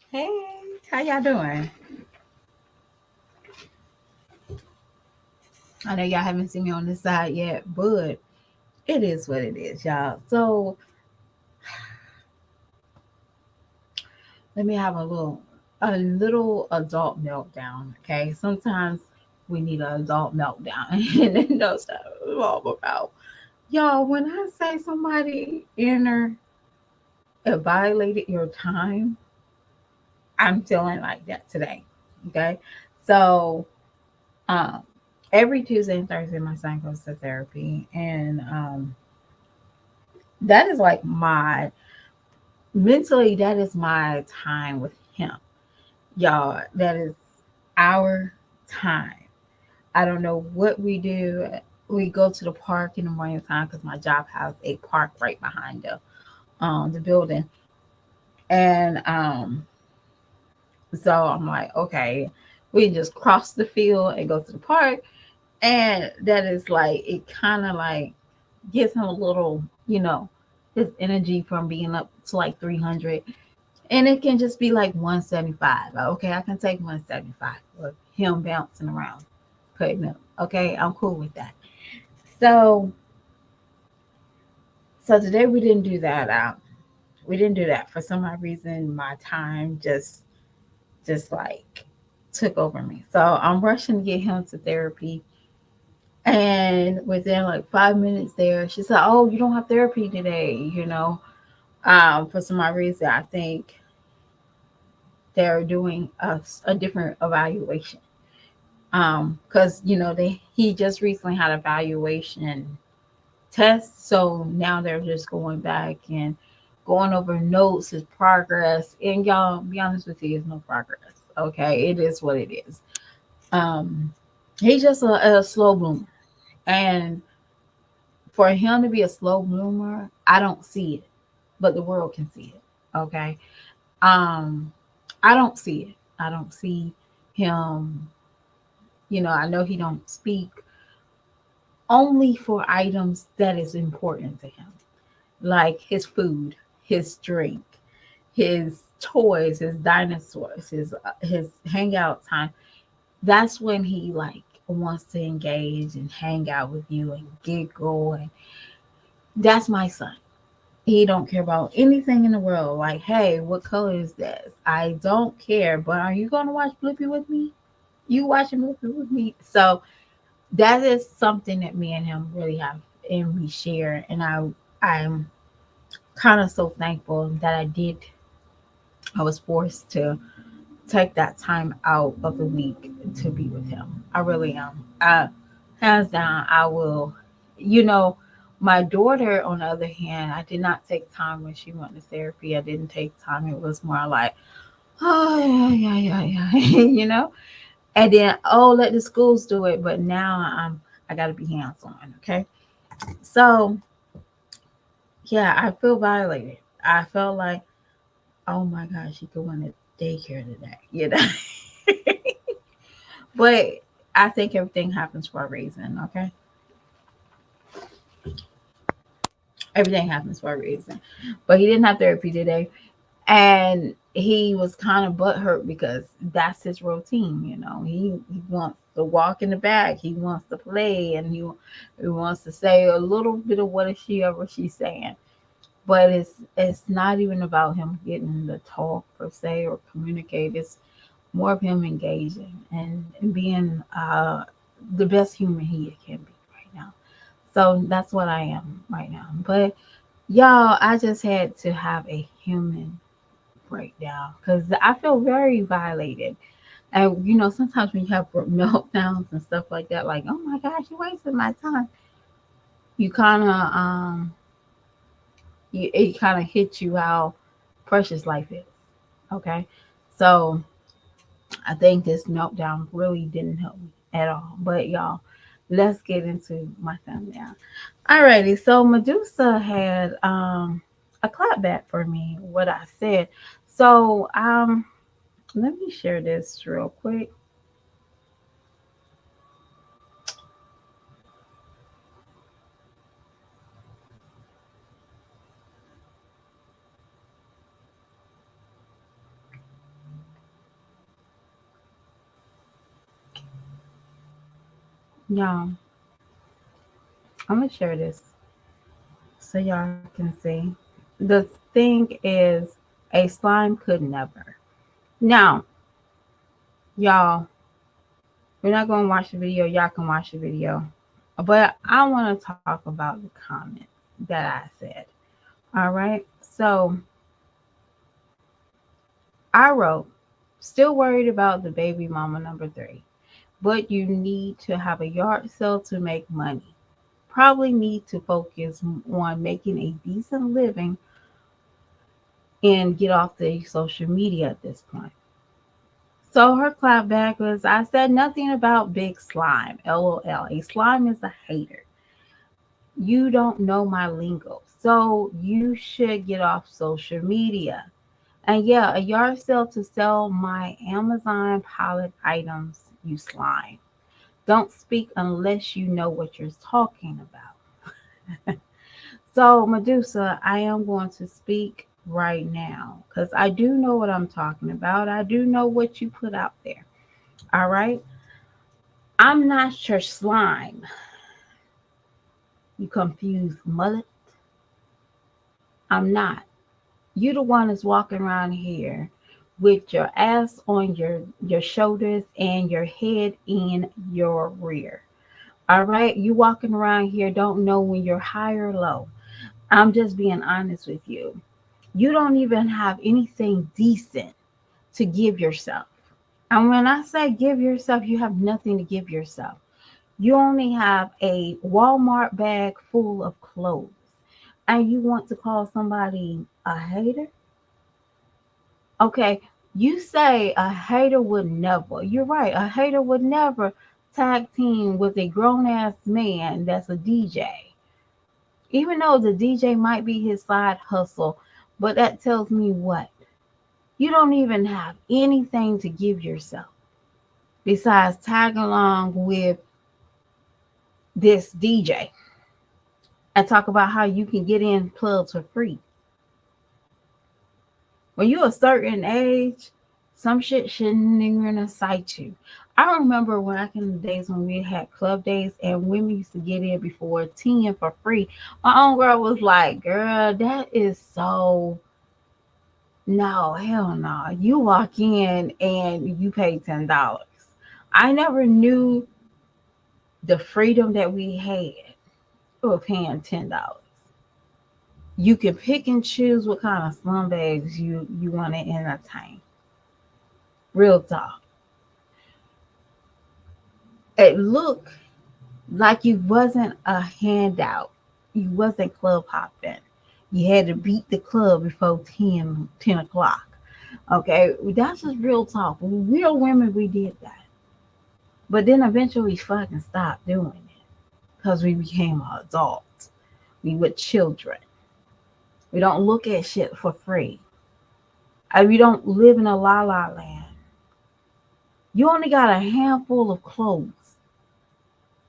Hey, how y'all doing? I know y'all haven't seen me on this side yet, but it is what it is, y'all. So let me have a little adult meltdown. Okay. Sometimes we need an adult meltdown. And then that's what it's all about. Y'all, when I say somebody inner violated your time, I'm feeling like that today. Okay. So um every Tuesday and Thursday my son goes to therapy, and that is like my mentally, that is my time with him, y'all. That is our time. I don't know what we do. We go to the park in the morning time because my job has a park right behind the building, and so I'm like, okay, we just cross the field and go to the park, and that is like, it kind of like gives him a little, his energy from being up to like 300. And it can just be like 175. Okay, I can take 175 with him bouncing around, putting up. Okay, I'm cool with that. So, so today we didn't do that. We didn't do that for some odd reason. My time just like took over me. So I'm rushing to get him to therapy. And within like 5 minutes there, she said, "Oh, you don't have therapy today." For some odd reason, I think they're doing a different evaluation. Because they he just recently had a valuation test, so now they're just going back and going over notes, his progress. And y'all, be honest with you, it's no progress. Okay, it is what it is. Um, he's just a slow bloomer, and for him to be a slow bloomer, I don't see it, but the world can see it. Okay, um, I don't see it. I don't see him. I know he don't speak only for items that is important to him, like his food, his drink, his toys, his dinosaurs, his hangout time. That's when he like wants to engage and hang out with you and giggle. And that's my son. He don't care about anything in the world. Like, hey, what color is this? I don't care. But are you gonna watch Blippi with me? You watching Blippi with me? So that is something that me and him really have, and we share. And I'm kind of so thankful that I was forced to take that time out of the week to be with him. I really am. Hands down, I will. You know, my daughter, on the other hand, I did not take time when she went to therapy. I didn't take time. It was more like, oh, yeah, yeah, yeah, yeah, And then, oh, let the schools do it. But now I got to be hands on. Okay. So, yeah, I feel violated. I felt like, oh my gosh, you could win a daycare today. But I think everything happens for a reason, okay? Everything happens for a reason. But he didn't have therapy today. And he was kind of butthurt because that's his routine. He wants to walk in the back, he wants to play, and he wants to say a little bit of what is she or what she's saying. But it's not even about him getting the talk per se or communicate. It's more of him engaging and being the best human he can be right now. So that's what I am right now. But y'all, I just had to have a human breakdown because I feel very violated. And sometimes when you have meltdowns and stuff like that, like, oh my gosh, you wasted my time. You kind of it kind of hits you how precious life is. Okay, so I think this meltdown really didn't help me at all. But y'all, let's get into my family now. Alrighty, so Medusa had a clapback for me, what I said. So let me share this real quick. Y'all, I'm gonna share this so y'all can see. The thing is, a slime could never. Now, y'all, we're not gonna watch the video. Y'all can watch the video, but I want to talk about the comment that I said. All right, so I wrote, still worried about the baby mama number three, but you need to have a yard sale to make money. Probably need to focus on making a decent living and get off the social media at this point. So her clapback was, I said nothing about big slime. LOL. A slime is a hater. You don't know my lingo. So you should get off social media. And yeah, a yard sale to sell my Amazon pallet items, you slime. Don't speak unless you know what you're talking about. So, Medusa, I am going to speak right now because I do know what I'm talking about. I do know what you put out there. All right. I'm not your slime. You confused mullet. I'm not. You the one that's walking around here with your ass on your shoulders and your head in your rear. All right. You walking around here don't know when you're high or low. I'm just being honest with you. You don't even have anything decent to give yourself. And when I say give yourself, you have nothing to give yourself. You only have a Walmart bag full of clothes. And you want to call somebody a hater? Okay, you say a hater would never. You're right. A hater would never tag team with a grown ass man that's a DJ. Even though the DJ might be his side hustle, but that tells me what? You don't even have anything to give yourself besides tagging along with this DJ and talk about how you can get in clubs for free. When you're a certain age, some shit shouldn't even excite you. I remember back in the days when we had club days and women used to get in before 10 for free. My own girl was like, girl, that is so no, hell no. You walk in and you pay $10. I never knew the freedom that we had for paying $10. You can pick and choose what kind of slumbags you want to entertain. Real talk. It looked like you wasn't a handout. You wasn't club hopping. You had to beat the club before 10 o'clock. Okay, that's just real talk. Real women, we did that. But then eventually we fucking stopped doing it because we became adults. We were children. We don't look at shit for free. We don't live in a la la land. You only got a handful of clothes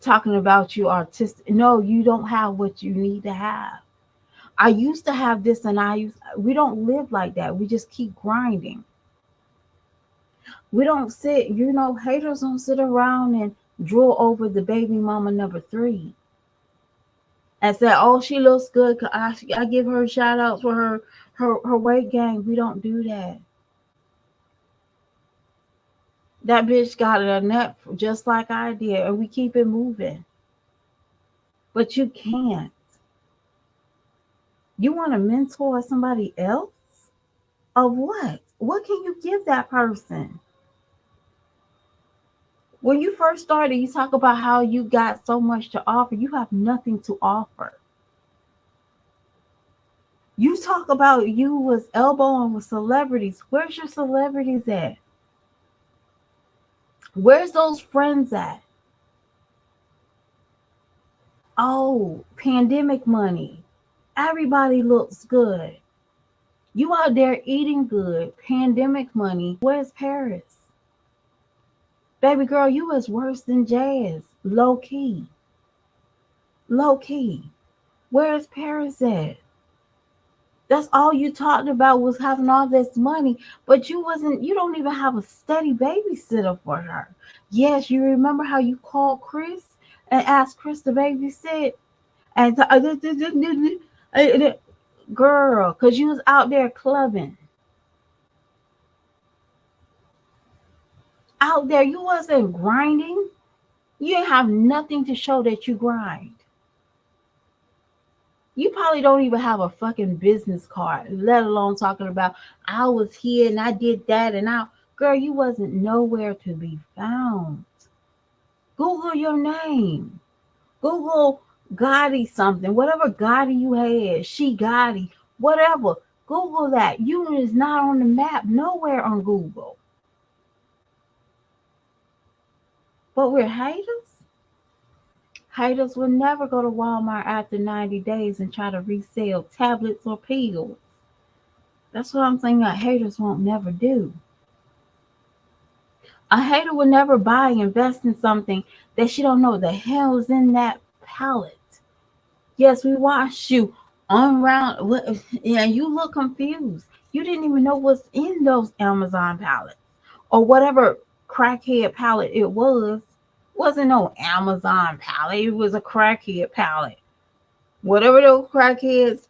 talking about you artistic. No, you don't have what you need to have. I used to have this and we don't live like that. We just keep grinding. We don't sit, haters don't sit around and drool over the baby mama number three and say, oh, she looks good. I give her a shout out for her weight gain. We don't do that. That bitch got a nut just like I did, and we keep it moving. But you can't. You want to mentor somebody else? Of what? What can you give that person? When you first started, you talk about how you got so much to offer. You have nothing to offer. You talk about you was elbowing with celebrities. Where's your celebrities at? Where's those friends at? Oh, pandemic money. Everybody looks good. You out there eating good. Pandemic money. Where's Paris? Baby girl, you was worse than Jazz. Low key. Low key. Where's Paris at? That's all you talked about was having all this money, but you don't even have a steady babysitter for her. Yes, you remember how you called Chris and ask Chris to babysit. And girl, because you was out there clubbing. Out there, you wasn't grinding. You didn't have nothing to show that you grind. You probably don't even have a fucking business card, let alone talking about I was here and I did that and I girl, you wasn't nowhere to be found. Google your name. Google Gotti something, whatever Gotti you had, she Gotti, whatever. Google that. You is not on the map nowhere on Google. But we're haters. Haters will never go to Walmart after 90 days and try to resell tablets or pills. That's what I'm saying that haters won't never do. A hater will never buy, invest in something that she don't know the hell is in that pallet. Yes, we watched you on round, and you look confused. You didn't even know what's in those Amazon pallets or whatever crackhead pallet it was. Wasn't no Amazon pallet. It was a crackhead pallet. Whatever those crackheads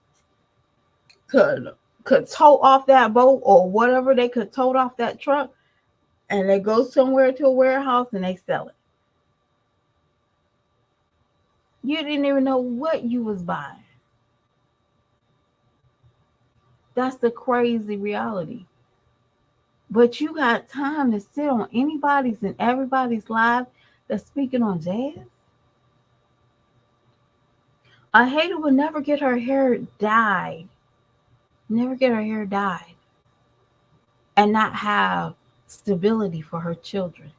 could could tow off that boat or whatever they could tow off that truck, and they go somewhere to a warehouse and they sell it. You didn't even know what you was buying. That's the crazy reality. But you got time to sit on anybody's and everybody's live that's speaking on jazz? A hater will never get her hair dyed, never get her hair dyed, and not have stability for her children.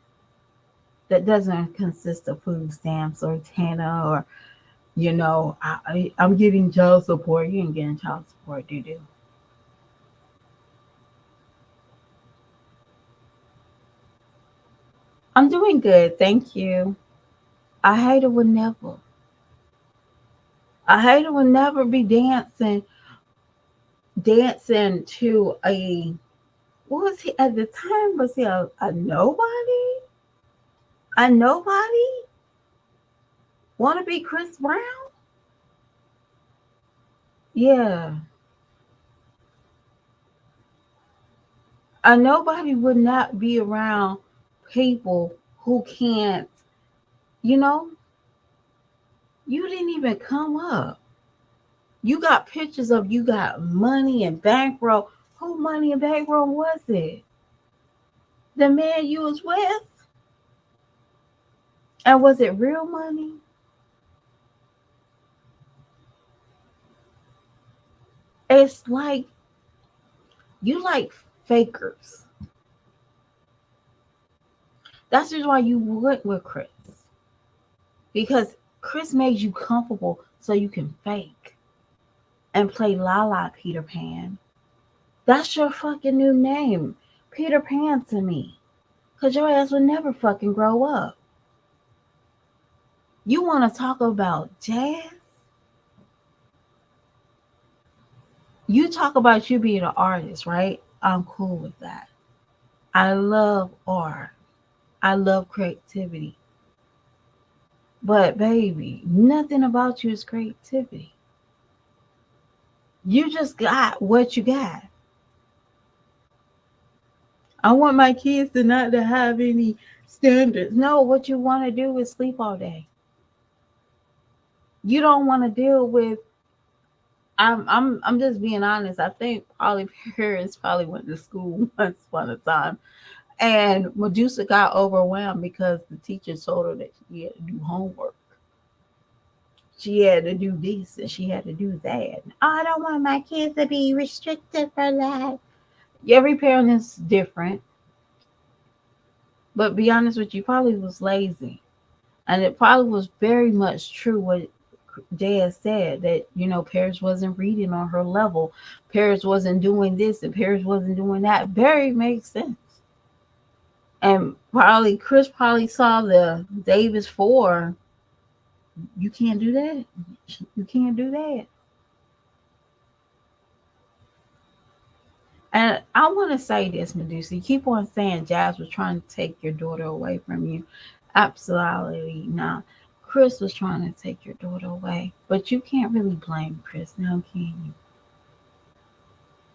That doesn't consist of food stamps or TANA or, I'm getting child support. You ain't getting child support, do. I'm doing good, thank you. A hater would never. A hater would never be dancing to a what was he at the time? Was he a nobody? A nobody? Want to be Chris Brown? Yeah, a nobody would not be around people who can't. You know, you didn't even come up. You got pictures of you got money and bankroll. Who money and bankroll was it? The man you was with? And was it real money? It's like you like fakers. That's just why you went with Chris. Because Chris made you comfortable so you can fake and play La La Peter Pan. That's your fucking new name. Peter Pan to me. Because your ass will never fucking grow up. You want to talk about jazz? You talk about you being an artist, right? I'm cool with that. I love art. I love creativity. But baby, nothing about you is creativity. You just got what you got. I want my kids to not to have any standards. No, what you want to do is sleep all day. You don't want to deal with. I'm just being honest. I think probably parents probably went to school once upon a time, and Medusa got overwhelmed because the teacher told her that she had to do homework. She had to do this and she had to do that. I don't want my kids to be restricted for that. Every parent is different, but be honest with you, probably was lazy. And it probably was very much true what Jazz said that, Paris wasn't reading on her level. Paris wasn't doing this and Paris wasn't doing that. Very makes sense. And probably Chris probably saw the Davis 4. You can't do that. You can't do that. And I want to say this, Medusa. You keep on saying Jazz was trying to take your daughter away from you. Absolutely not. Chris was trying to take your daughter away. But you can't really blame Chris now, can you?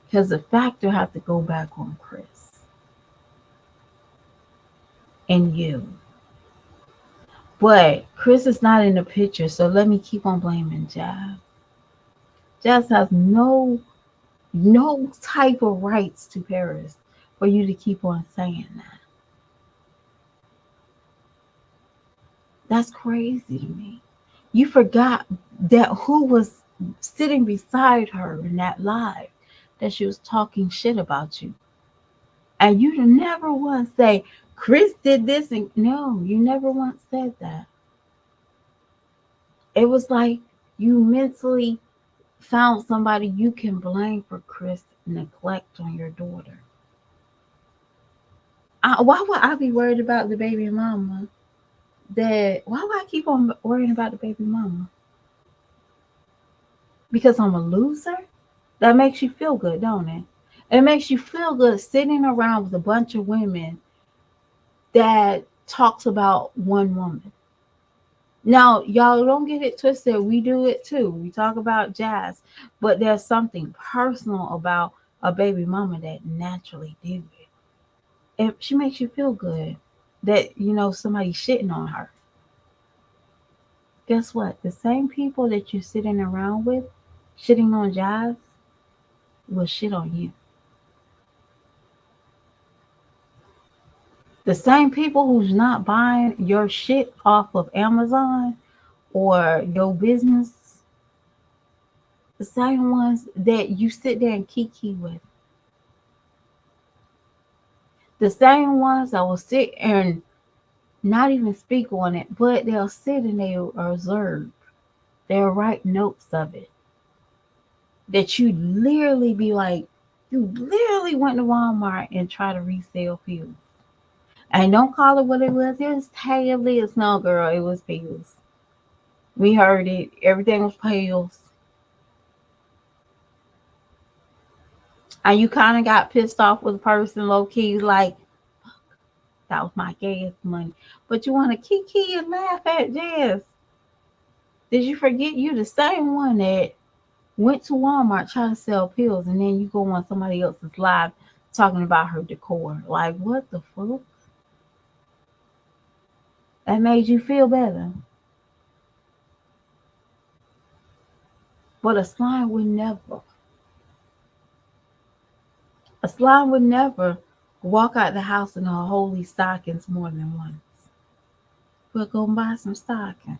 Because the factor have to go back on Chris and you. But Chris is not in the picture, so let me keep on blaming Jazz. Jazz has no type of rights to Paris for you to keep on saying that. That's crazy to me. You forgot that who was sitting beside her in that live, that she was talking shit about you. And you never once say, Chris did this, and no, you never once said that. It was like you mentally found somebody you can blame for Chris neglect on your daughter. Why would I be worried about the baby mama? Why would I keep on worrying about the baby mama? Because I'm a loser? That makes you feel good, don't it? It makes you feel good sitting around with a bunch of women that talks about one woman. Now, y'all don't get it twisted. We do it too. We talk about Jazz, but there's something personal about a baby mama that naturally do it. If she makes you feel good that somebody's shitting on her. Guess what? The same people that you're sitting around with, shitting on Jazz, will shit on you. The same people who's not buying your shit off of Amazon or your business, the same ones that you sit there and kiki with. The same ones that will sit and not even speak on it, but they'll sit and they'll observe. They'll write notes of it. That you literally be like, you literally went to Walmart and try to resell pills. And don't call it what it was. It was tablets. No, girl, it was pills. We heard it. Everything was pills. And you kind of got pissed off with the person low key, like, that was my gas money. But you want to kiki and laugh at Jazz. Did you forget you the same one that went to Walmart trying to sell pills and then you go on somebody else's live talking about her decor? Like, what the fuck? That made you feel better. But a slime would never walk out the house in her holy stockings more than once. We'll go buy some stockings.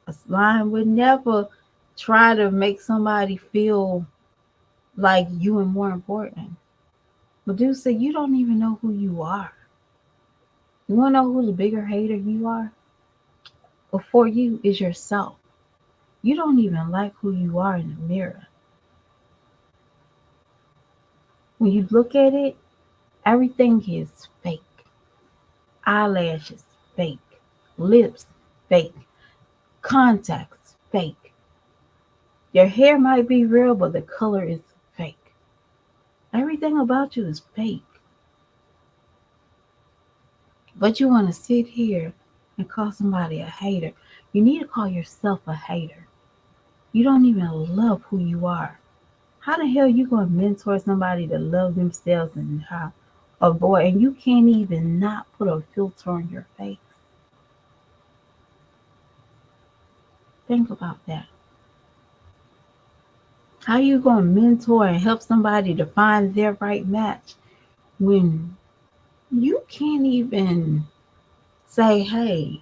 A slime would never try to make somebody feel like you are more important. Medusa, you don't even know who you are. You want to know who the bigger hater you are? Before you is yourself. You don't even like who you are in the mirror. When you look at it, everything is fake. Eyelashes, fake. Lips, fake. Contacts, fake. Your hair might be real, but the color is fake. Everything about you is fake. But you want to sit here and call somebody a hater. You need to call yourself a hater. You don't even love who you are. How the hell you going to mentor somebody to love themselves and how a boy, and you can't even not put a filter on your face? Think about that. How you going to mentor and help somebody to find their right match when you can't even say, hey,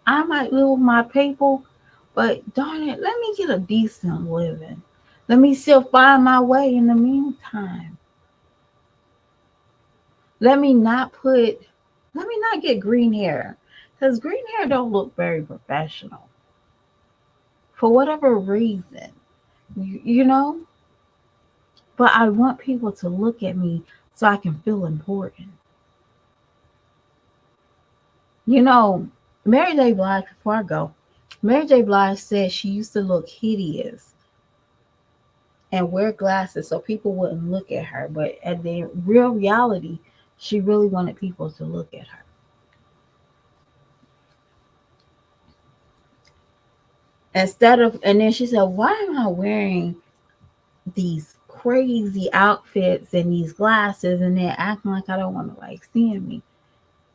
I might live with my people, but darn it, let me get a decent living. Let me still find my way in the meantime. Let me not get green hair, because green hair don't look very professional for whatever reason, you know. But I want people to look at me so I can feel important. You know, Mary J. Blige, before I go, Mary J. Blige said she used to look hideous and wear glasses so people wouldn't look at her. But at the real reality, she really wanted people to look at her. Instead of, and then she said, why am I wearing these crazy outfits and these glasses and then acting like I don't want to like seeing me?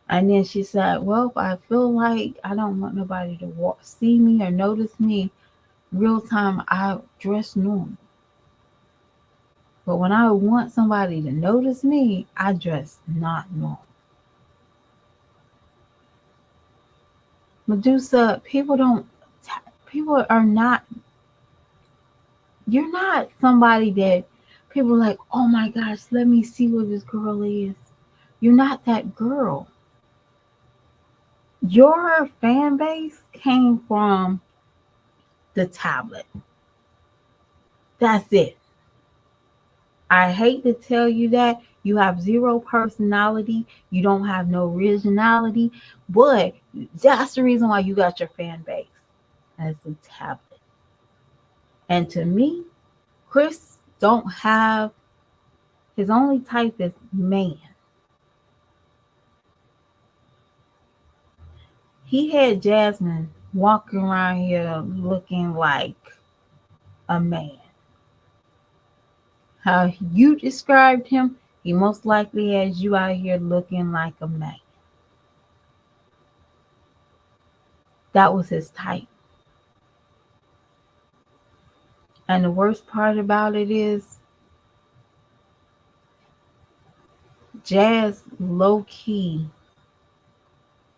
And then she said, well, if I feel like I don't want nobody to see me or notice me real time, I dress normal. But when I want somebody to notice me, I dress not normal. Medusa, people are not, you're not somebody that people are like, oh my gosh, let me see what this girl is. You're not that girl. Your fan base came from the tablet. That's it. I hate to tell you that you have zero personality, you don't have no originality, but that's the reason why you got your fan base as a tablet. And to me, Chris don't have, his only type is man. He had Jasmine walking around here looking like a man. How you described him, he most likely has you out here looking like a man. That was his type. And the worst part about it is, Jazz, low key,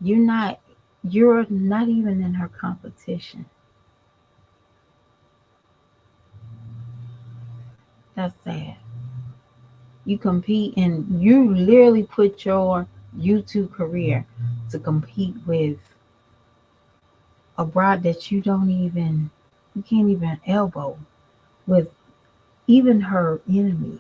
you're not you're not even in her competition. That's sad. You compete and you literally put your YouTube career to compete with a bride that you can't even elbow with even her enemies.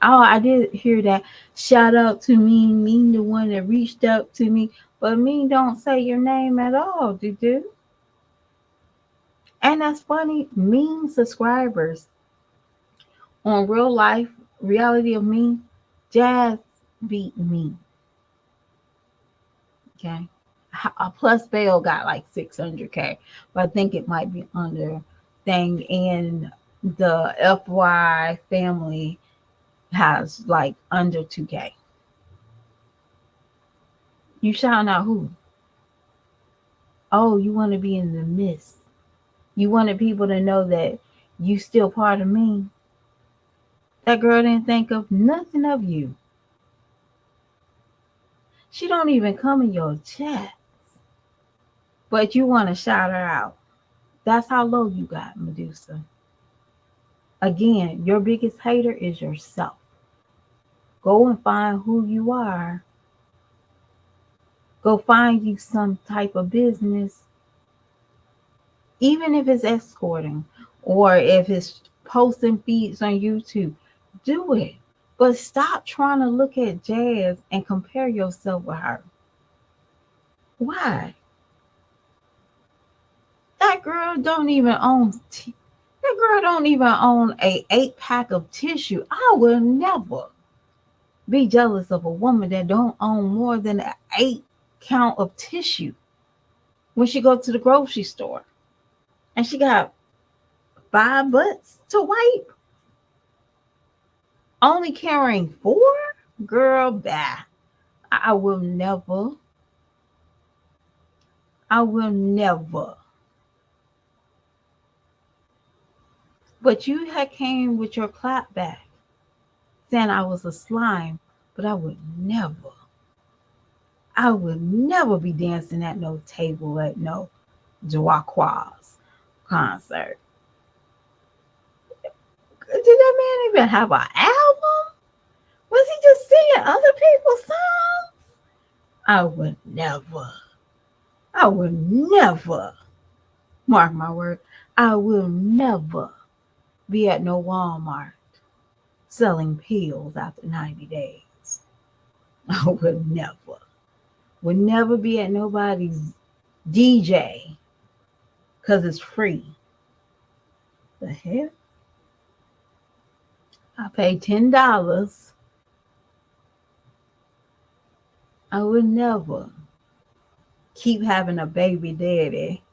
Oh, I did hear that. Shout out to Mean the one that reached out to me, but Mean don't say your name at all, did you? And that's funny. Mean subscribers on real life reality of me, Jazz beat me. Okay. Plus Bell got like 600K, but I think it might be under thing. And the FY family has like under 2K. You shouting out who? Oh, you want to be in the midst. You wanted people to know that you still part of me. That girl didn't think of nothing of you. She don't even come in your chat. But you want to shout her out. That's how low you got, Medusa. Again, your biggest hater is yourself. Go and find who you are. Go find you some type of business, even if it's escorting or if it's posting feeds on YouTube. Do it. But stop trying to look at Jazz and compare yourself with her. Why? That girl don't even own that girl don't even own a 8-pack of tissue. I will never be jealous of a woman that don't own more than an 8 count of tissue when she go to the grocery store and she got 5 butts to wipe, only carrying 4. Girl, bah. I will never. I will never. But you had came with your clapback saying I was a slime, but I would never. I would never be dancing at no table at no Jawakwa's concert. Did that man even have an album? Was he just singing other people's songs? I would never. I would never. Mark my word. I will never be at no Walmart selling pills after 90 days. I would never. Would never be at nobody's DJ because it's free. The hell? I paid $10. I would never keep having a baby daddy.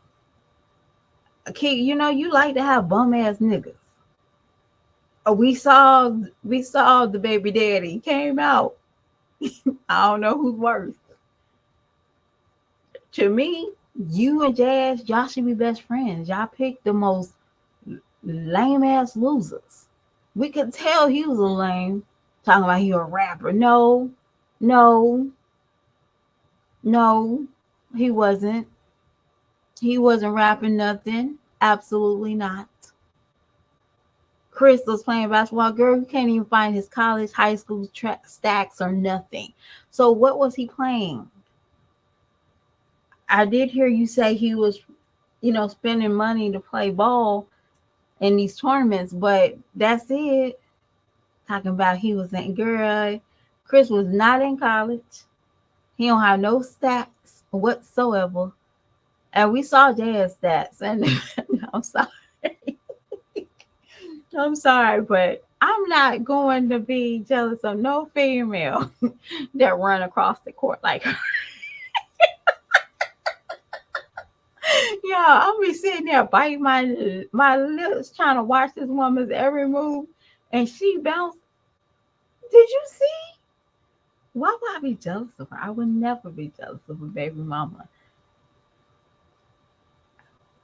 Keep, you like to have bum ass niggas. We saw the baby daddy came out. I don't know who's worse. To me, you and Jazz, y'all should be best friends. Y'all picked the most lame ass losers. We could tell he was a lame. Talking about he a rapper. No, no, no, he wasn't. He wasn't rapping nothing. Absolutely not. Chris was playing basketball. Girl, you can't even find his college, high school stacks or nothing. So what was he playing? I did hear you say he was, spending money to play ball in these tournaments, but that's it. Talking about he was in, girl, Chris was not in college. He don't have no stats whatsoever. And we saw Jazz stats. And I'm sorry. I'm sorry, but I'm not going to be jealous of no female that run across the court like her. Yeah, I'll be sitting there biting my lips trying to watch this woman's every move, and she bounced. Did you see? Why would I be jealous of her? I would never be jealous of a baby mama.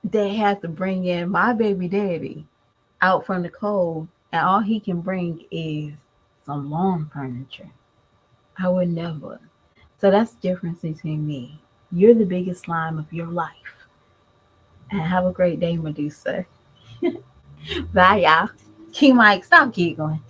They had to bring in my baby daddy out from the cold, and all he can bring is some lawn furniture. I would never. So that's the difference between me. You're the biggest slime of your life. And have a great day, Medusa. Bye, y'all. Key Mike, stop giggling.